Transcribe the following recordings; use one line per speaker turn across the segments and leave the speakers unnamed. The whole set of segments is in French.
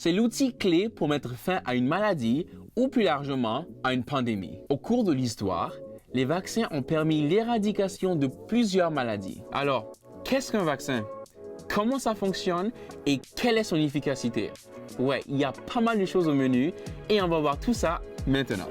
C'est l'outil clé pour mettre fin à une maladie ou plus largement à une pandémie. Au cours de l'histoire, les vaccins ont permis l'éradication de plusieurs maladies. Alors, qu'est-ce qu'un vaccin? Comment ça fonctionne et quelle est son efficacité? Ouais, il y a pas mal de choses au menu et on va voir tout ça maintenant.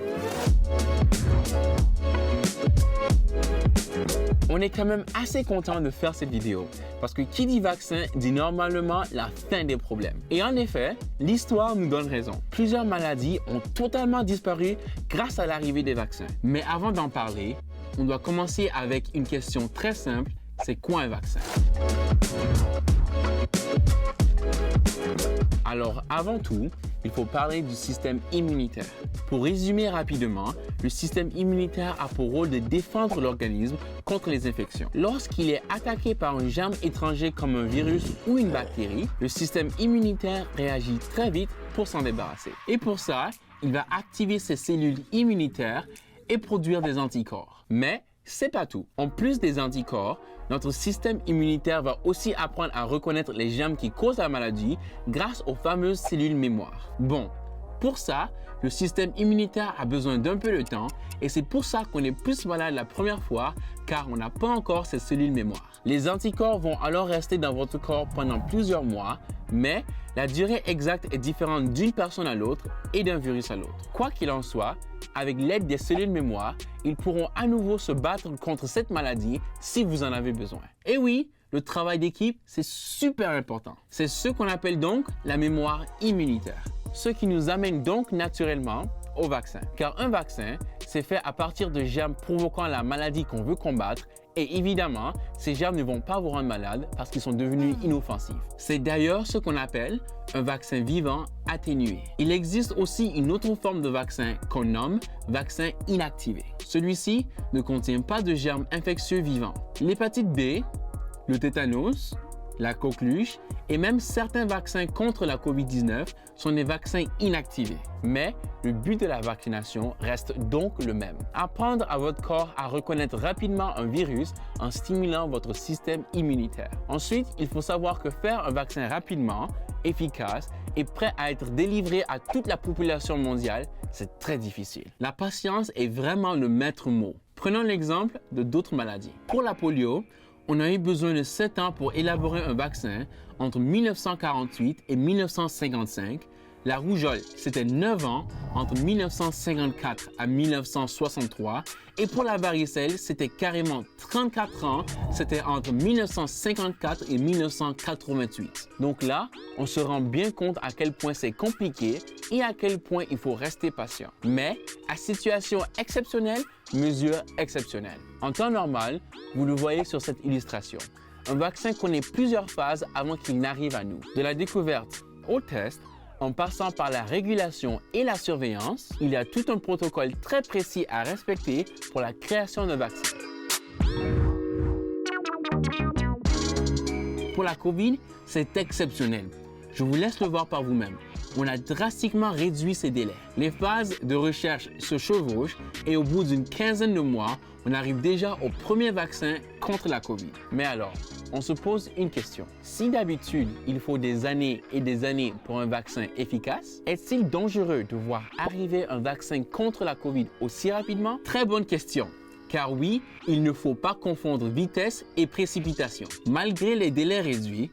On est quand même assez content de faire cette vidéo parce que qui dit vaccin dit normalement la fin des problèmes. Et en effet, l'histoire nous donne raison. Plusieurs maladies ont totalement disparu grâce à l'arrivée des vaccins. Mais avant d'en parler, on doit commencer avec une question très simple. C'est quoi un vaccin? Alors, avant tout, il faut parler du système immunitaire. Pour résumer rapidement, le système immunitaire a pour rôle de défendre l'organisme contre les infections. Lorsqu'il est attaqué par un germe étranger comme un virus ou une bactérie, le système immunitaire réagit très vite pour s'en débarrasser. Et pour ça, il va activer ses cellules immunitaires et produire des anticorps. Mais c'est pas tout. En plus des anticorps, notre système immunitaire va aussi apprendre à reconnaître les germes qui causent la maladie grâce aux fameuses cellules mémoire. Bon, pour ça, le système immunitaire a besoin d'un peu de temps et c'est pour ça qu'on est plus malade la première fois car on n'a pas encore ces cellules mémoire. Les anticorps vont alors rester dans votre corps pendant plusieurs mois, mais la durée exacte est différente d'une personne à l'autre et d'un virus à l'autre. Quoi qu'il en soit, avec l'aide des cellules mémoire, ils pourront à nouveau se battre contre cette maladie si vous en avez besoin. Et oui, le travail d'équipe, c'est super important. C'est ce qu'on appelle donc la mémoire immunitaire. Ce qui nous amène donc naturellement au vaccin. Car un vaccin, c'est fait à partir de germes provoquant la maladie qu'on veut combattre et évidemment, ces germes ne vont pas vous rendre malade parce qu'ils sont devenus inoffensifs. C'est d'ailleurs ce qu'on appelle un vaccin vivant atténué. Il existe aussi une autre forme de vaccin qu'on nomme vaccin inactivé. Celui-ci ne contient pas de germes infectieux vivants. L'hépatite B, le tétanos, la coqueluche et même certains vaccins contre la COVID-19 sont des vaccins inactivés. Mais le but de la vaccination reste donc le même. Apprendre à votre corps à reconnaître rapidement un virus en stimulant votre système immunitaire. Ensuite, il faut savoir que faire un vaccin rapidement, efficace et prêt à être délivré à toute la population mondiale, c'est très difficile. La patience est vraiment le maître mot. Prenons l'exemple de d'autres maladies. Pour la polio, on a eu besoin de 7 ans pour élaborer un vaccin entre 1948 et 1955. La rougeole, c'était 9 ans entre 1954 à 1963. Et pour la varicelle, c'était carrément 34 ans. C'était entre 1954 et 1988. Donc là, on se rend bien compte à quel point c'est compliqué et à quel point il faut rester patient. Mais à situation exceptionnelle, mesure exceptionnelle. En temps normal, vous le voyez sur cette illustration. Un vaccin connaît plusieurs phases avant qu'il n'arrive à nous. De la découverte au test, en passant par la régulation et la surveillance, il y a tout un protocole très précis à respecter pour la création d'un vaccin. Pour la COVID, c'est exceptionnel. Je vous laisse le voir par vous-même. On a drastiquement réduit ces délais. Les phases de recherche se chevauchent et au bout d'une quinzaine de mois, on arrive déjà au premier vaccin contre la COVID. Mais alors, on se pose une question. Si d'habitude, il faut des années et des années pour un vaccin efficace, est-il dangereux de voir arriver un vaccin contre la COVID aussi rapidement? Très bonne question. Car oui, il ne faut pas confondre vitesse et précipitation. Malgré les délais réduits,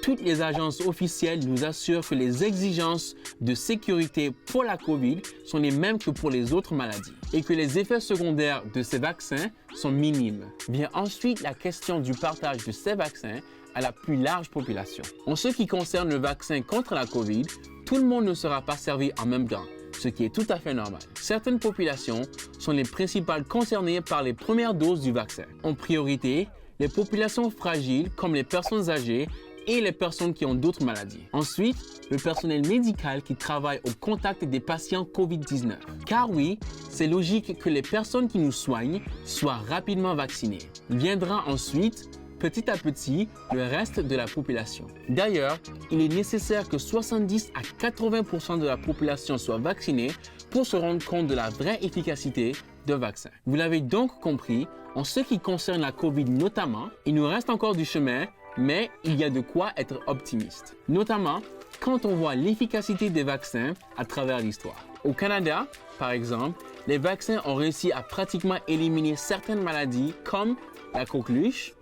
toutes les agences officielles nous assurent que les exigences de sécurité pour la COVID sont les mêmes que pour les autres maladies et que les effets secondaires de ces vaccins sont minimes. Vient ensuite la question du partage de ces vaccins à la plus large population. En ce qui concerne le vaccin contre la COVID, tout le monde ne sera pas servi en même temps, ce qui est tout à fait normal. Certaines populations sont les principales concernées par les premières doses du vaccin. En priorité, les populations fragiles comme les personnes âgées et les personnes qui ont d'autres maladies. Ensuite, le personnel médical qui travaille au contact des patients COVID-19. Car oui, c'est logique que les personnes qui nous soignent soient rapidement vaccinées. Viendra ensuite, petit à petit, le reste de la population. D'ailleurs, il est nécessaire que 70 à 80% de la population soit vaccinée pour se rendre compte de la vraie efficacité d'un vaccin. Vous l'avez donc compris, en ce qui concerne la COVID notamment, il nous reste encore du chemin mais il y a de quoi être optimiste. Notamment quand on voit l'efficacité des vaccins à travers l'histoire. Au Canada, par exemple, les vaccins ont réussi à pratiquement éliminer certaines maladies comme la coqueluche,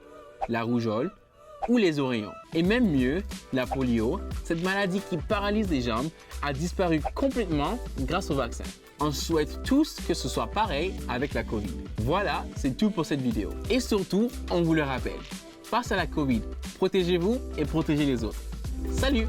la rougeole ou les oreillons. Et même mieux, la polio, cette maladie qui paralyse les jambes, a disparu complètement grâce au vaccin. On souhaite tous que ce soit pareil avec la COVID. Voilà, c'est tout pour cette vidéo. Et surtout, on vous le rappelle, face à la COVID, protégez-vous et protégez les autres. Salut!